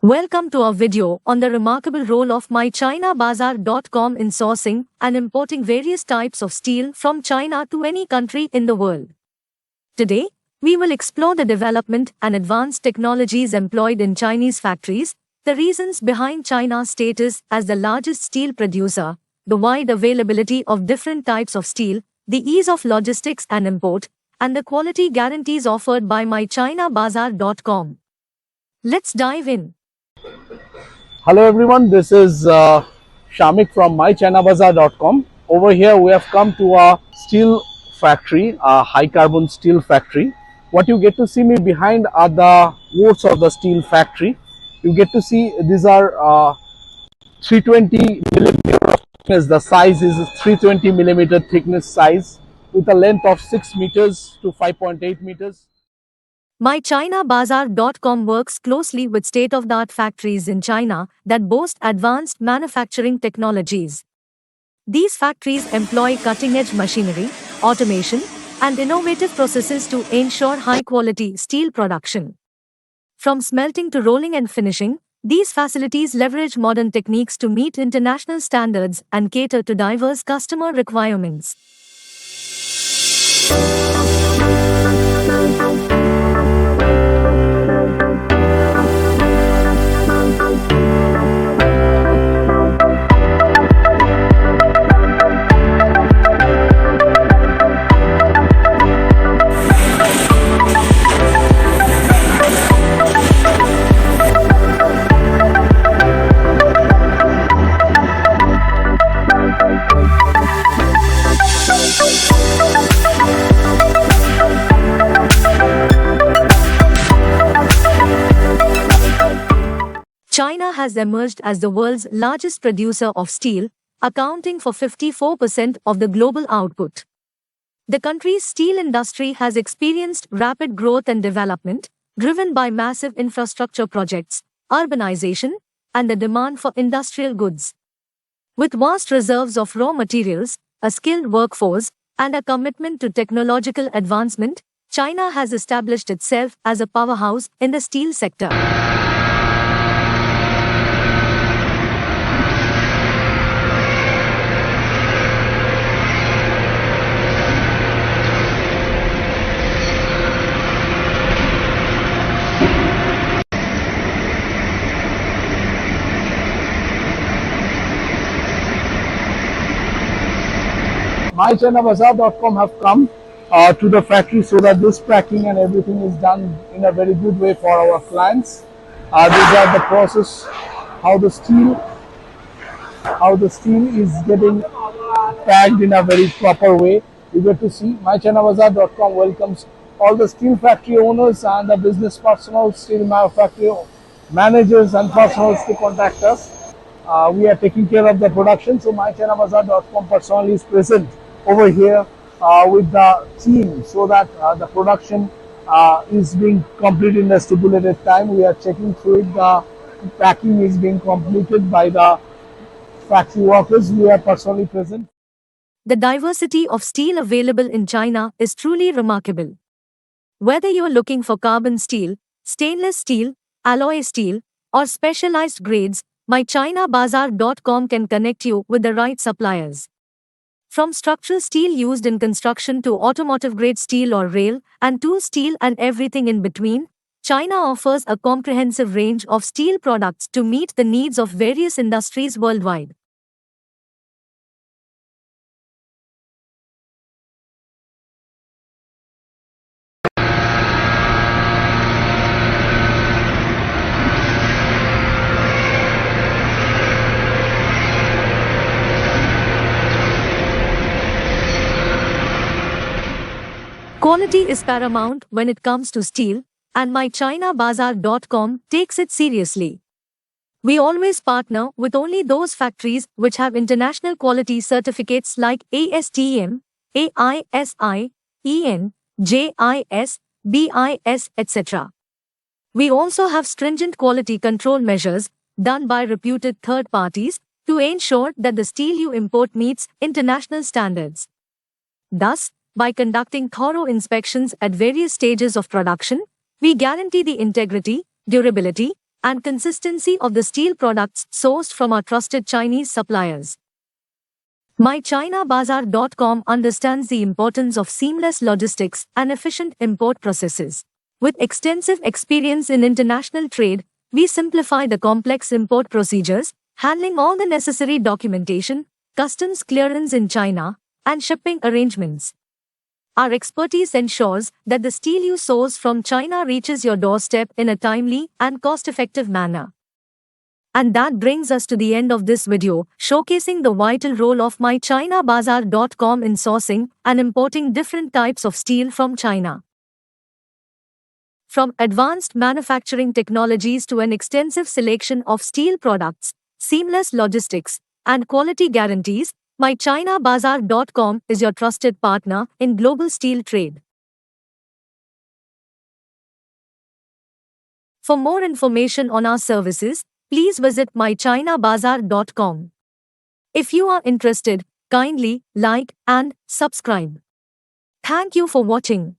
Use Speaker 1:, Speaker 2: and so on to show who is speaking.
Speaker 1: Welcome to our video on the remarkable role of mychinabazar.com in sourcing and importing various types of steel from China to any country in the world. Today, we will explore the development and advanced technologies employed in Chinese factories, the reasons behind China's status as the largest steel producer, the wide availability of different types of steel, the ease of logistics and import, and the quality guarantees offered by mychinabazar.com. Let's dive in.
Speaker 2: Hello everyone, this is Shamik from mychinabazar.com. Over here we have come to a steel factory, a high carbon steel factory. What you get to see me behind are the wards of the steel factory. You get to see these are 320 millimeter thickness. The size is 320 millimeter thickness size with a length of 6 meters to 5.8 meters.
Speaker 1: MyChinaBazar.com works closely with state-of-the-art factories in China that boast advanced manufacturing technologies. These factories employ cutting-edge machinery, automation, and innovative processes to ensure high-quality steel production. From smelting to rolling and finishing, these facilities leverage modern techniques to meet international standards and cater to diverse customer requirements. China has emerged as the world's largest producer of steel, accounting for 54% of the global output. The country's steel industry has experienced rapid growth and development, driven by massive infrastructure projects, urbanization, and the demand for industrial goods. With vast reserves of raw materials, a skilled workforce, and a commitment to technological advancement, China has established itself as a powerhouse in the steel sector.
Speaker 2: mychinabazar.com have come to the factory so that this packing and everything is done in a very good way for our clients. These are the process, how the steel is getting packed in a very proper way. You get to see mychinabazar.com welcomes all the steel factory owners and the business personnel, steel manufacturing managers and personnel to contact us. We are taking care of the production, so mychinabazar.com personally is present over here with the team so that the production is being completed in a stipulated time. We are checking through it. The packing is being completed by the factory workers. We are personally present.
Speaker 1: The diversity of steel available in China is truly remarkable. Whether you are looking for carbon steel, stainless steel, alloy steel, or specialized grades, mychinabazar.com can connect you with the right suppliers. From structural steel used in construction to automotive-grade steel or rail and tool steel and everything in between, China offers a comprehensive range of steel products to meet the needs of various industries worldwide. Quality is paramount when it comes to steel, and mychinabazar.com takes it seriously. We always partner with only those factories which have international quality certificates like ASTM, AISI, EN, JIS, BIS, etc. We also have stringent quality control measures done by reputed third parties to ensure that the steel you import meets international standards. Thus, by conducting thorough inspections at various stages of production, we guarantee the integrity, durability, and consistency of the steel products sourced from our trusted Chinese suppliers. MyChinaBazaar.com understands the importance of seamless logistics and efficient import processes. With extensive experience in international trade, we simplify the complex import procedures, handling all the necessary documentation, customs clearance in China, and shipping arrangements. Our expertise ensures that the steel you source from China reaches your doorstep in a timely and cost-effective manner. And that brings us to the end of this video, showcasing the vital role of MyChinaBazaar.com in sourcing and importing different types of steel from China. From advanced manufacturing technologies to an extensive selection of steel products, seamless logistics, and quality guarantees, MyChinaBazaar.com is your trusted partner in global steel trade. For more information on our services, please visit MyChinaBazaar.com. If you are interested, kindly like and subscribe. Thank you for watching.